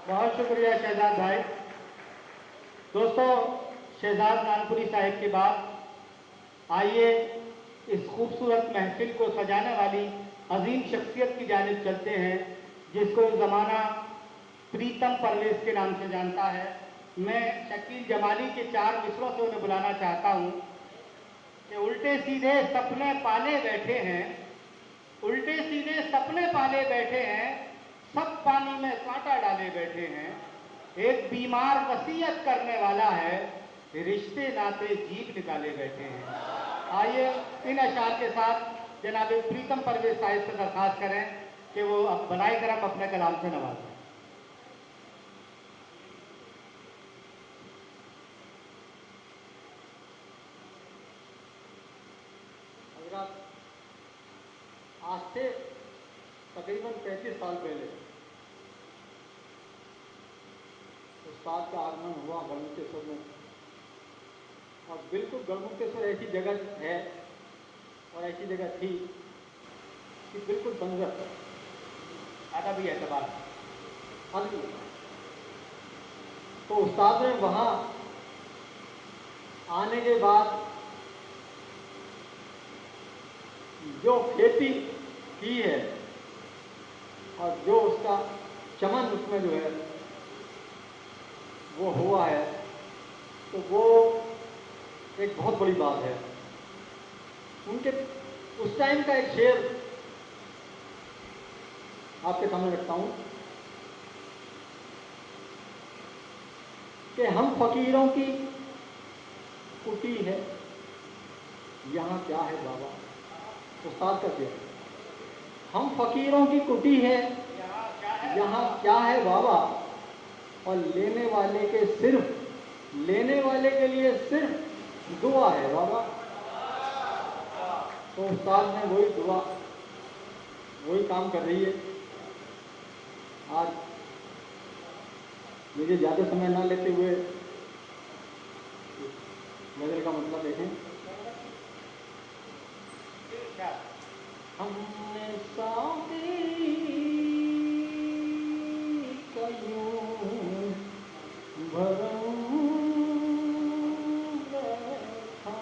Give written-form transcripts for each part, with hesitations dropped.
بہت شکریہ شہزاد بھائی. دوستوں، شہزاد نانپوری صاحب کے بعد آئیے اس خوبصورت محفل کو سجانے والی عظیم شخصیت کی جانب چلتے ہیں جس کو زمانہ پریتم پرویز کے نام سے جانتا ہے. میں شکیل جمالی کے 4 مصروں سے انہیں بلانا چاہتا ہوں کہ الٹے سیدھے سپنے پالے بیٹھے ہیں، الٹے سیدھے سپنے پالے بیٹھے ہیں، سب پانی میں کانٹا ڈالے بیٹھے ہیں. ایک بیمار وصیت کرنے والا ہے، رشتے ناتے جیب نکالے بیٹھے ہیں. آئیے ان اشعار کے ساتھ جناب پریتم پرویز صاحب سے درخواست کریں کہ وہ بنائے کرم اپنے کلام سے نوازیں. حضرات، آج سے تقریباً 35 سال پہلے استاد کا آگمن ہوا گڑمکیشور میں، اور بالکل گڑمکیشور ایسی جگہ ہے اور ایسی جگہ تھی کہ بالکل بنجر ادبی اعتبار ادبی. تو استاد نے وہاں آنے کے بعد جو کھیتی کی ہے اور جو اس کا چمن اس میں جو ہے وہ ہوا ہے، تو وہ ایک بہت بڑی بات ہے. ان کے اس ٹائم کا ایک شعر آپ کے سامنے رکھتا ہوں کہ ہم فقیروں کی کٹی ہے یہاں کیا ہے بابا. استاد کا شعر. ہم فقیروں کی کٹی ہے یہاں کیا ہے بابا، اور لینے والے کے لیے صرف دعا ہے بابا. تو استاد نے وہی دعا وہی کام کر رہی ہے. آج مجھے زیادہ سمے نہ لیتے ہوئے غزل کا مطلب دیکھیں. ہم نے ساقی کا یوں بھرم رکھا،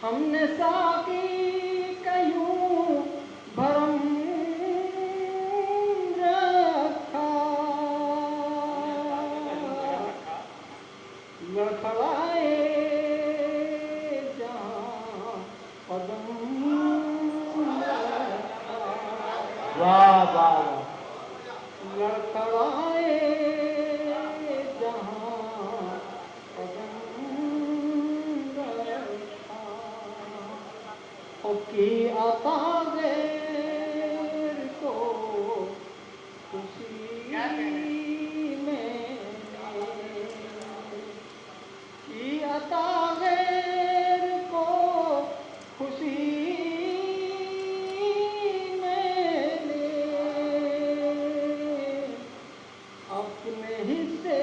ہم نے ساقی کا یوں بھرم رکھا، لڑکھڑائے جہاں قدم رکھا. واہ واہ. لڑکھڑائے جہاں قدم رکھا، کی عطا غیر کو خوشی میں کی عطا غیر کو خوشی میں اپنے حصے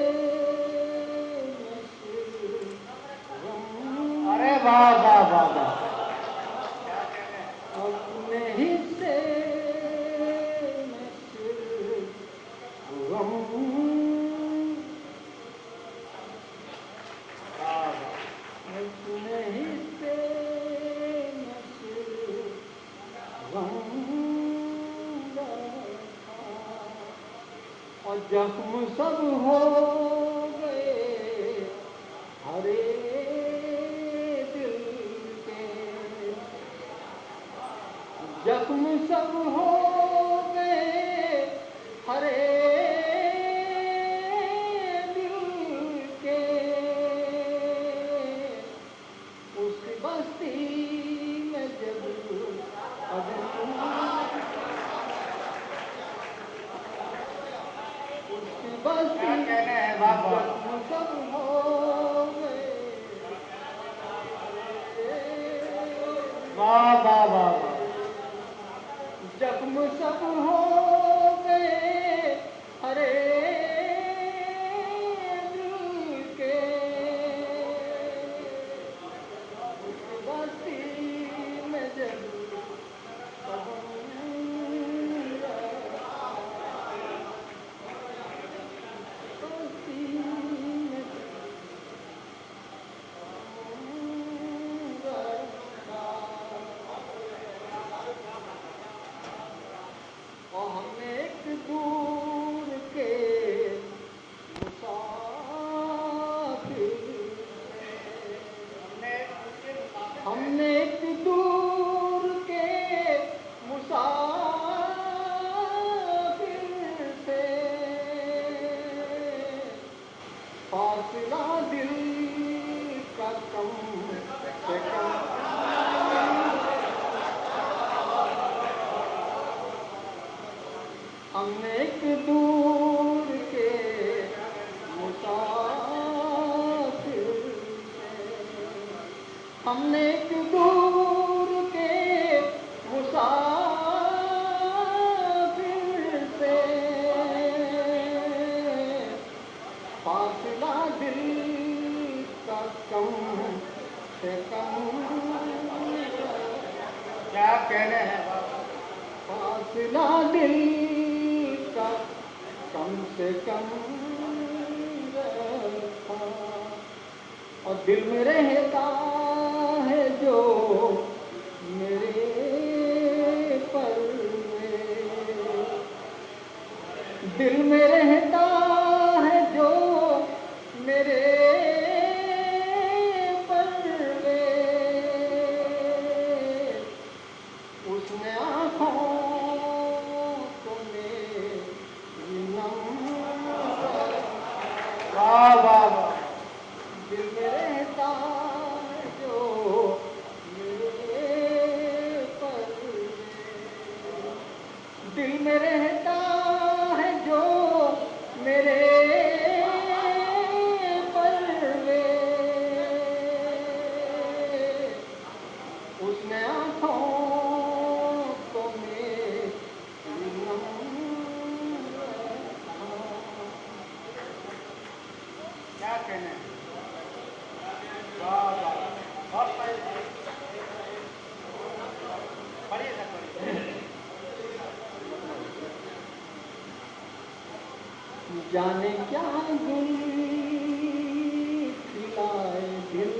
میں غم. ارے واہ واہ واہ واہ. اپنے حصے میں غم. اپنے حصے میں غم رکھا، اور زخم سب ہو گئے ہرے دل کے، زخم سب ہو گئے ہرے دل کے، اس بستی میں جب قدم، اس بستی زخم سب ہو گئے. واہ واہ واہ. زخم سب ہو گئے ہرے دل کے، اس بستی میں جب قدم رکھا. دور کے مسافر ہم نے ایک دور کے مسافر سے فاصلہ دل کا کم سے کم ہم نے ایک دور کے مسافر سے ہم نے ایک دور کے مسافر سے فاصلہ دل کا کم سے کم کیا کہنے ہیں فاصلہ دل کا کم سے کم رکھا اور دل میں رہتا ہے جو میرے پرویز دل میں رہتا ہے جو میرے پرویز اس نے آنکھوں کو میری نم واہ واہ واہ دل میں رہتا ہے جو میرے پرویز دل میں رہتا ہے جو میرے پرویز اس نے آنکھوں کو میری نم رکھا کیا کہنے ہیں واہ واہ بہت صحیح پڑھیے سر پڑھیے جانے کیا گل کھلائے دل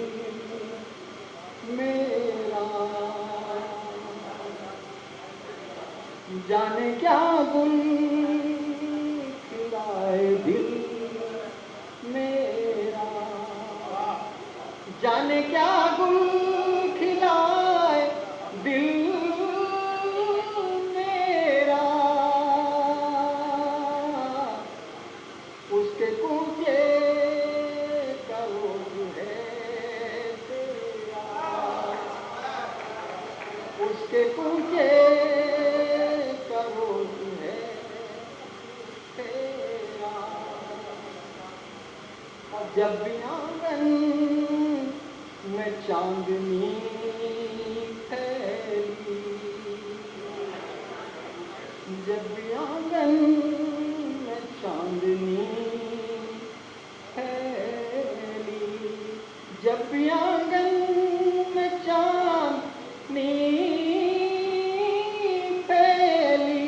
میرا جانے کیا گل کھلائے دل میرا جانے کیا گل کھلائے دل میرا اس کے کوچے کا روز ہے تیرا اس کے کوچے کا روز ہے تیرا اور جب بھی آنگن میں چاندنی پھیلی جب بھی آنگن میں چاندنی پھیلی جب بھی آنگن میں چاندنی پھیلی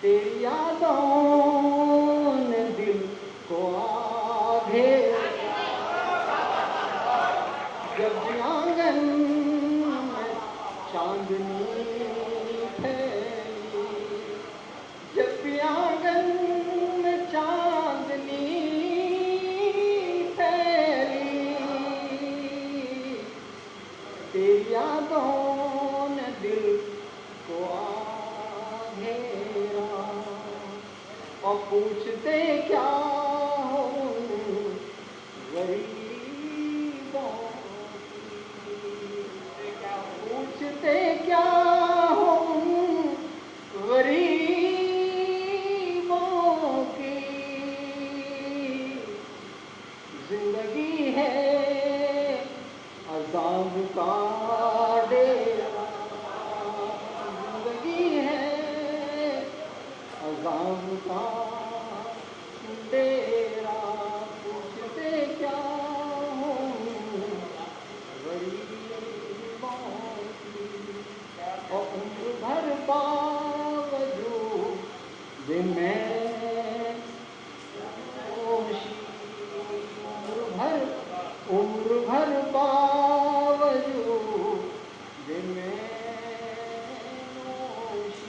تیری یادوں نے دل کو آگھیرا جب بھی آنگن میں چاندنی پھیلی جب بھی آنگن میں چاندنی پھیلی تیری یادوں نے دل کو آگھیرا اور پوچھتے کیا ہوں غریبوں کی پوچھتے کیا ہوں غریبوں کی زندگی ہے عذاب کا ڈیرا زندگی ہے عذاب کا ڈیرا پوچھتے کیا ہوں غریبوں کی اور عمر بھر باوجود میں عمر بھر باوجود میں نوشی